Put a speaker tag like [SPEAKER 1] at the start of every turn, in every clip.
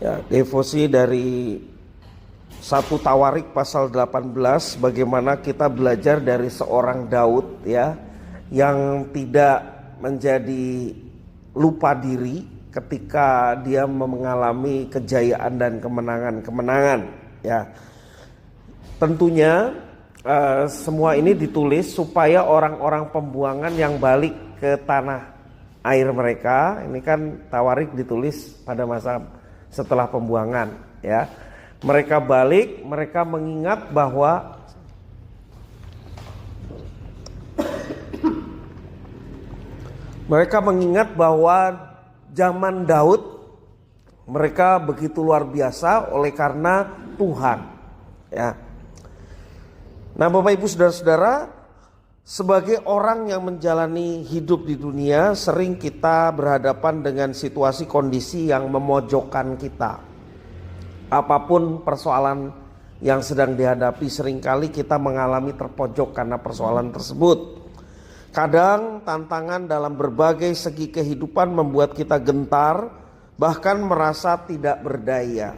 [SPEAKER 1] Ya, devosi dari 1 Tawarik pasal 18, bagaimana kita belajar dari seorang Daud ya, yang tidak menjadi lupa diri ketika dia mengalami kejayaan dan kemenangan-kemenangan ya. Tentunya semua ini ditulis supaya orang-orang pembuangan yang balik ke tanah air mereka, ini kan Tawarik ditulis pada masa setelah pembuangan ya. Mereka balik, mereka mengingat bahwa zaman Daud mereka begitu luar biasa oleh karena Tuhan ya. Nah, Bapak Ibu Saudara-saudara, sebagai orang yang menjalani hidup di dunia, sering kita berhadapan dengan situasi kondisi yang memojokkan kita. Apapun persoalan yang sedang dihadapi, seringkali kita mengalami terpojok karena persoalan tersebut. Kadang tantangan dalam berbagai segi kehidupan membuat kita gentar, bahkan merasa tidak berdaya.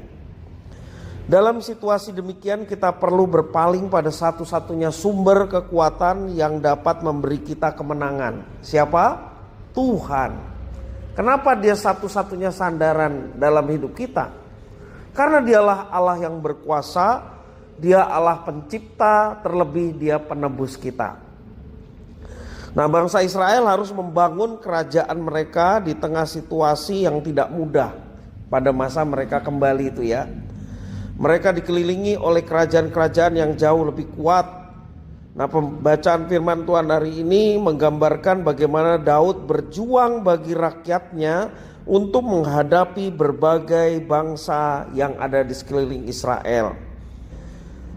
[SPEAKER 1] Dalam situasi demikian kita perlu berpaling pada satu-satunya sumber kekuatan yang dapat memberi kita kemenangan. Siapa? Tuhan. Kenapa dia satu-satunya sandaran dalam hidup kita? Karena dialah Allah yang berkuasa, dia Allah pencipta, terlebih dia penebus kita. Nah, bangsa Israel harus membangun kerajaan mereka di tengah situasi yang tidak mudah pada masa mereka kembali itu ya. Mereka dikelilingi oleh kerajaan-kerajaan yang jauh lebih kuat. Nah, pembacaan firman Tuhan hari ini menggambarkan bagaimana Daud berjuang bagi rakyatnya untuk menghadapi berbagai bangsa yang ada di sekeliling Israel.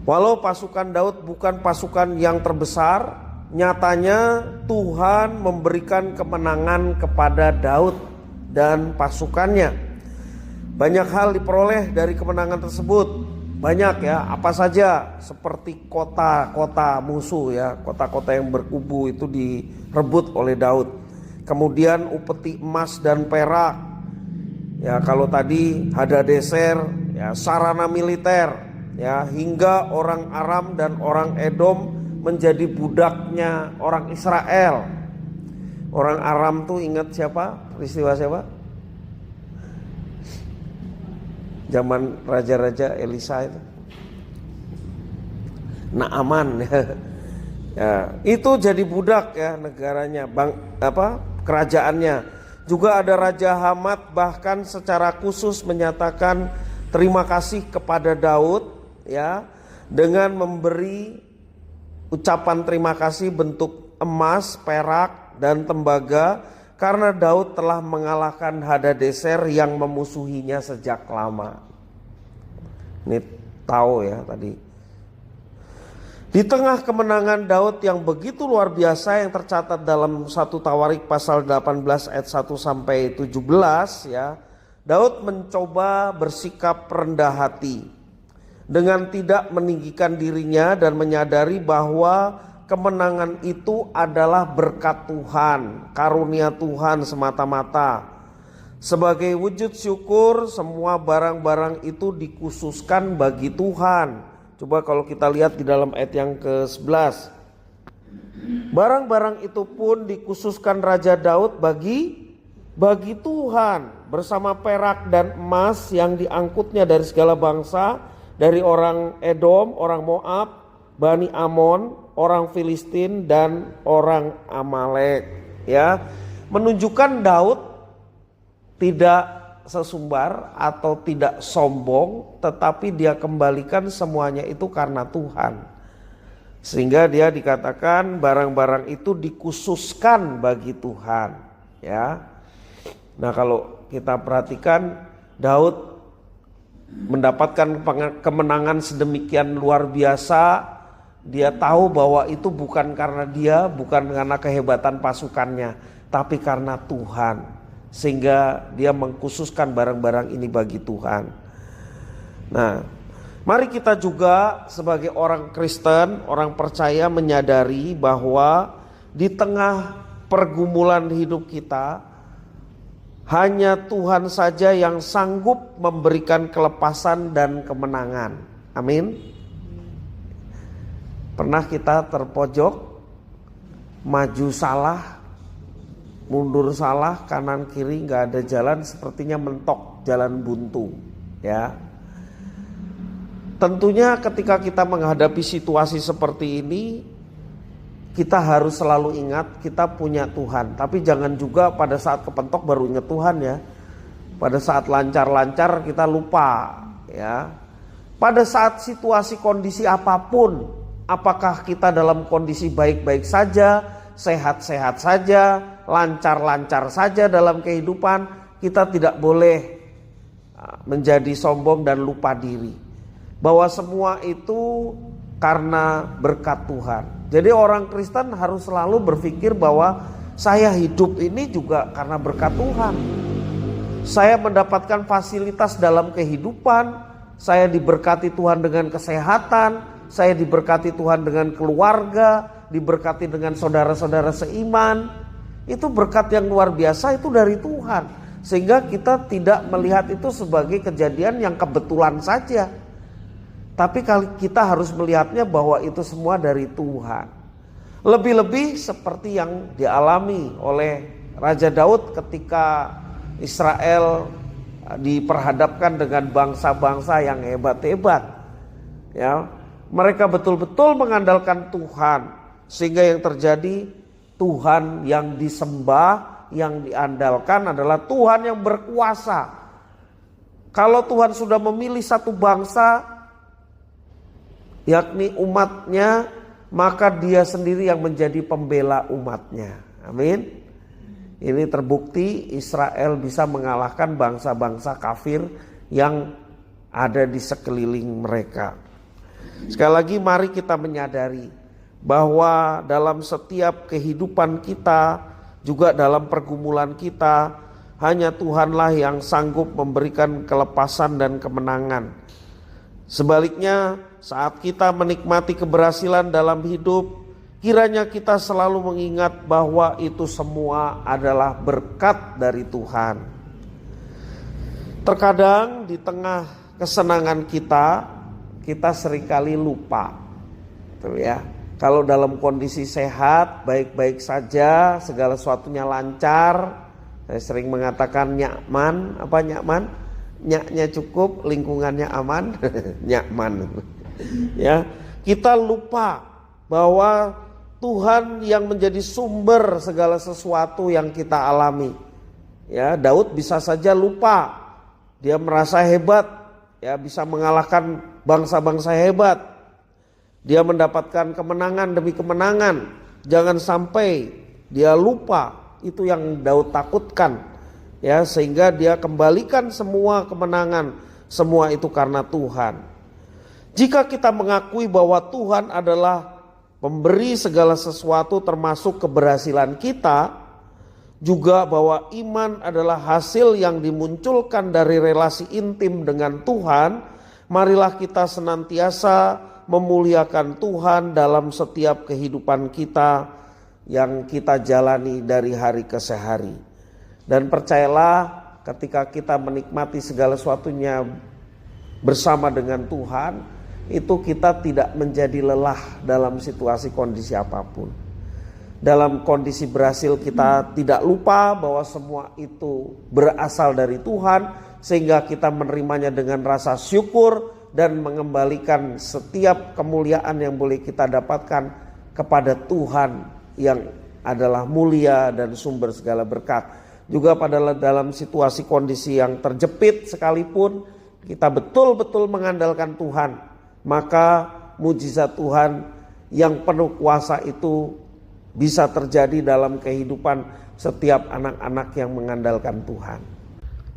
[SPEAKER 1] Walau pasukan Daud bukan pasukan yang terbesar, nyatanya Tuhan memberikan kemenangan kepada Daud dan pasukannya. Banyak hal diperoleh dari kemenangan tersebut. Banyak ya, apa saja, seperti kota-kota musuh ya, kota-kota yang berkubu itu direbut oleh Daud. Kemudian upeti emas dan perak. Ya, kalau tadi Hadadeser ya, sarana militer ya, hingga orang Aram dan orang Edom menjadi budaknya orang Israel. Orang Aram tuh ingat siapa? Peristiwa siapa? Zaman raja-raja Elisa itu, Naaman ya, itu jadi budak ya negaranya, kerajaannya. Juga ada Raja Hamat bahkan secara khusus menyatakan terima kasih kepada Daud ya, dengan memberi ucapan terima kasih bentuk emas, perak dan tembaga, karena Daud telah mengalahkan Hadadeser yang memusuhinya sejak lama. Ini tahu ya tadi. Di tengah kemenangan Daud yang begitu luar biasa yang tercatat dalam 1 Tawarik pasal 18 ayat 1 sampai 17 ya, Daud mencoba bersikap rendah hati dengan tidak meninggikan dirinya dan menyadari bahwa kemenangan itu adalah berkat Tuhan, karunia Tuhan semata-mata. Sebagai wujud syukur, semua barang-barang itu dikhususkan bagi Tuhan. Coba kalau kita lihat di dalam ayat yang ke-11. Barang-barang itu pun dikhususkan Raja Daud bagi Tuhan, bersama perak dan emas yang diangkutnya dari segala bangsa, dari orang Edom, orang Moab, Bani Amon, orang Filistin dan orang Amalek ya, menunjukkan Daud tidak sesumbar atau tidak sombong, tetapi dia kembalikan semuanya itu karena Tuhan. Sehingga dia dikatakan barang-barang itu dikhususkan bagi Tuhan ya. Nah, kalau kita perhatikan Daud mendapatkan kemenangan sedemikian luar biasa. Dia tahu bahwa itu bukan karena dia, bukan karena kehebatan pasukannya, tapi karena Tuhan. Sehingga dia mengkhususkan barang-barang ini bagi Tuhan. Nah, mari kita juga sebagai orang Kristen, orang percaya menyadari bahwa di tengah pergumulan hidup kita, Hanya Tuhan saja yang sanggup memberikan kelepasan dan kemenangan. Amin. Pernah kita terpojok, maju salah, mundur salah, kanan kiri nggak ada jalan, sepertinya mentok, jalan buntu, ya. Tentunya ketika kita menghadapi situasi seperti ini, kita harus selalu ingat kita punya Tuhan. Tapi jangan juga pada saat kepentok baru ingat Tuhan, ya. Pada saat lancar-lancar kita lupa, ya. Pada saat situasi kondisi apapun, apakah kita dalam kondisi baik-baik saja, sehat-sehat saja, lancar-lancar saja dalam kehidupan, kita tidak boleh menjadi sombong dan lupa diri. Bahwa semua itu karena berkat Tuhan. Jadi orang Kristen harus selalu berpikir bahwa saya hidup ini juga karena berkat Tuhan. Saya mendapatkan fasilitas dalam kehidupan, saya diberkati Tuhan dengan kesehatan, saya diberkati Tuhan dengan keluarga, diberkati dengan saudara-saudara seiman. Itu berkat yang luar biasa, itu dari Tuhan. Sehingga kita tidak melihat itu sebagai kejadian yang kebetulan saja. Tapi kita harus melihatnya bahwa itu semua dari Tuhan. Lebih-lebih seperti yang dialami oleh Raja Daud ketika Israel diperhadapkan dengan bangsa-bangsa yang hebat-hebat. Ya, mereka betul-betul mengandalkan Tuhan, sehingga yang terjadi Tuhan yang disembah, yang diandalkan adalah Tuhan yang berkuasa. Kalau Tuhan sudah memilih satu bangsa, yakni umatnya, maka dia sendiri yang menjadi pembela umatnya. Amin. Ini terbukti Israel bisa mengalahkan bangsa-bangsa kafir yang ada di sekeliling mereka. Sekali lagi mari kita menyadari bahwa dalam setiap kehidupan kita, juga dalam pergumulan kita, hanya Tuhanlah yang sanggup memberikan kelepasan dan kemenangan. Sebaliknya, saat kita menikmati keberhasilan dalam hidup, kiranya kita selalu mengingat bahwa itu semua adalah berkat dari Tuhan. Terkadang di tengah kesenangan kita seringkali lupa. Tuh ya, kalau dalam kondisi sehat, baik-baik saja, segala sesuatunya lancar, saya sering mengatakan nyaman, apa nyaman? Nyaknya cukup, lingkungannya aman, nyaman. Ya, kita lupa bahwa Tuhan yang menjadi sumber segala sesuatu yang kita alami. Ya, Daud bisa saja lupa, dia merasa hebat, ya bisa mengalahkan bangsa-bangsa hebat. Dia mendapatkan kemenangan demi kemenangan. Jangan sampai dia lupa, itu yang Daud takutkan. Ya, sehingga dia kembalikan semua kemenangan, semua itu karena Tuhan. Jika kita mengakui bahwa Tuhan adalah pemberi segala sesuatu termasuk keberhasilan kita, juga bahwa iman adalah hasil yang dimunculkan dari relasi intim dengan Tuhan, marilah kita senantiasa memuliakan Tuhan dalam setiap kehidupan kita yang kita jalani dari hari ke hari. Dan percayalah, ketika kita menikmati segala sesuatunya bersama dengan Tuhan, itu kita tidak menjadi lelah dalam situasi kondisi apapun. Dalam kondisi berhasil kita tidak lupa bahwa semua itu berasal dari Tuhan, sehingga kita menerimanya dengan rasa syukur dan mengembalikan setiap kemuliaan yang boleh kita dapatkan kepada Tuhan yang adalah mulia dan sumber segala berkat. Juga pada dalam situasi kondisi yang terjepit sekalipun, kita betul-betul mengandalkan Tuhan, maka mujizat Tuhan yang penuh kuasa itu bisa terjadi dalam kehidupan setiap anak-anak yang mengandalkan Tuhan.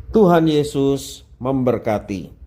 [SPEAKER 1] Tuhan Yesus memberkati.